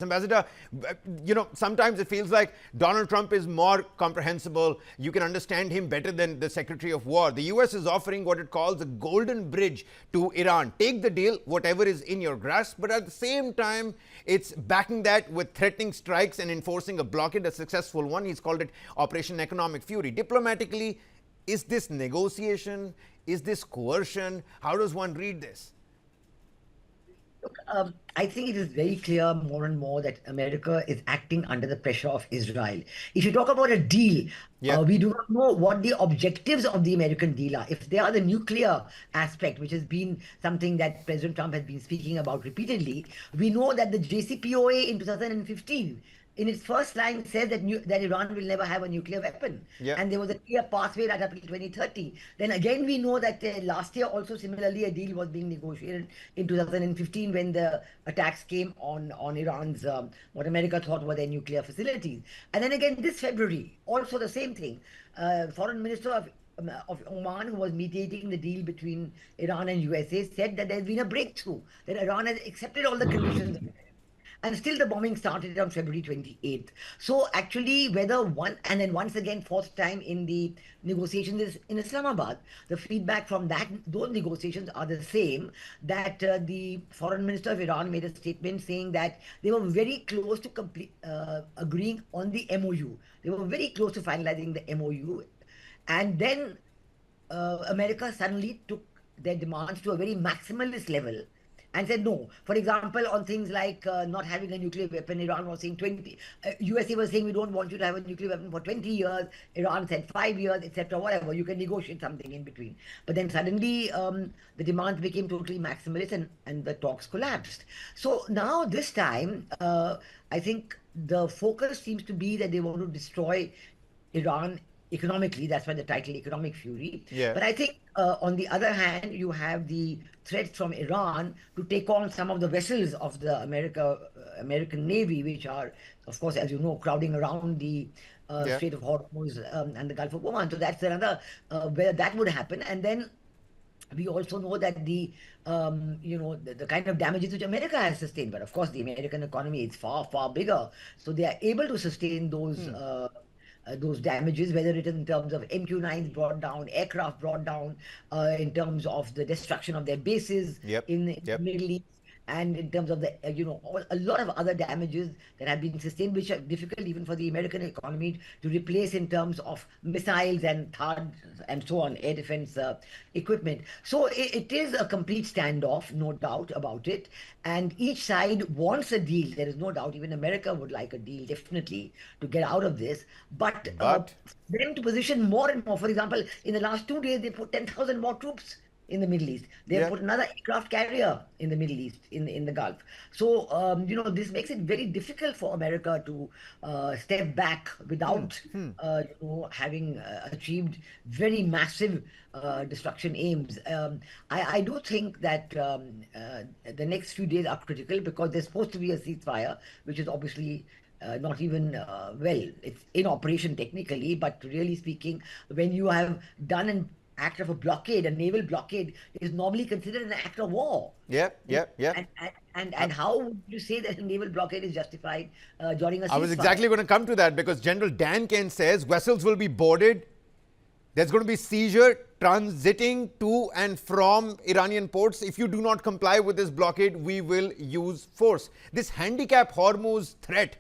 Ambassador, sometimes it feels like Donald Trump is more comprehensible. You can understand him better than the Secretary of War. The US is offering what it calls a golden bridge to Iran. Take the deal, whatever is in your grasp, but at the same time, it's backing that with threatening strikes and enforcing a blockade, a successful one. He's called it Operation Economic Fury. Diplomatically, is this negotiation? Is this coercion? How does one read this? Look, I think it is very clear more and more that America is acting under the pressure of Israel. If you talk about a deal, we do not know what the objectives of the American deal are. If they are the nuclear aspect, which has been something that President Trump has been speaking about repeatedly, we know that the JCPOA in 2015, in its first line, says that Iran will never have a nuclear weapon. And there was a clear pathway right up to 2030. Then again, we know that last year also similarly a deal was being negotiated in 2015 when the attacks came on Iran's, what America thought were their nuclear facilities. And then again this February, also the same thing. Foreign Minister of Oman, who was mediating the deal between Iran and USA, said that there's been a breakthrough, that Iran has accepted all the conditions. And still the bombing started on February 28th. So actually, whether one, and then once again, fourth time in the negotiations is in Islamabad, the feedback from those negotiations are the same, that the foreign minister of Iran made a statement saying that they were very close to agreeing on the MOU. They were very close to finalizing the MOU. And then America suddenly took their demands to a very maximalist level and said no. For example, on things like not having a nuclear weapon, Iran was saying 20, USA was saying we don't want you to have a nuclear weapon for 20 years, Iran said 5 years, etc., whatever, you can negotiate something in between. But then suddenly the demands became totally maximalist and the talks collapsed. So now this time, I think the focus seems to be that they want to destroy Iran economically. That's why the title Economic Fury. But I think on the other hand, you have the threats from Iran to take on some of the vessels of the American Navy, which are, of course, as you know, crowding around the Strait of Hormuz and the Gulf of Oman. So that's another where that would happen. And then we also know that the kind of damages which America has sustained, but of course the American economy is far, far bigger. So they are able to sustain those damages, whether it is in terms of MQ-9s brought down, aircraft brought down, in terms of the destruction of their bases in the Middle East, and in terms of the, a lot of other damages that have been sustained, which are difficult even for the American economy to replace in terms of missiles and THAAD and so on, air defense equipment. So it is a complete standoff, no doubt about it. And each side wants a deal. There is no doubt. Even America would like a deal, definitely, to get out of this. But them to position more and more. For example, in the last 2 days, they put 10,000 more troops in the Middle East. They put another aircraft carrier in the Middle East, in the Gulf. So, this makes it very difficult for America to step back without, having achieved very massive destruction aims. I do think that the next few days are critical because there's supposed to be a ceasefire, which is obviously not even, it's in operation technically, but really speaking, when you have done an act of a blockade, a naval blockade is normally considered an act of war. And how would you say that a naval blockade is justified during a ceasefire? I was exactly going to come to that because General Dan Ken says vessels will be boarded. There's going to be seizure transiting to and from Iranian ports. If you do not comply with this blockade, we will use force. This handicap Hormuz threat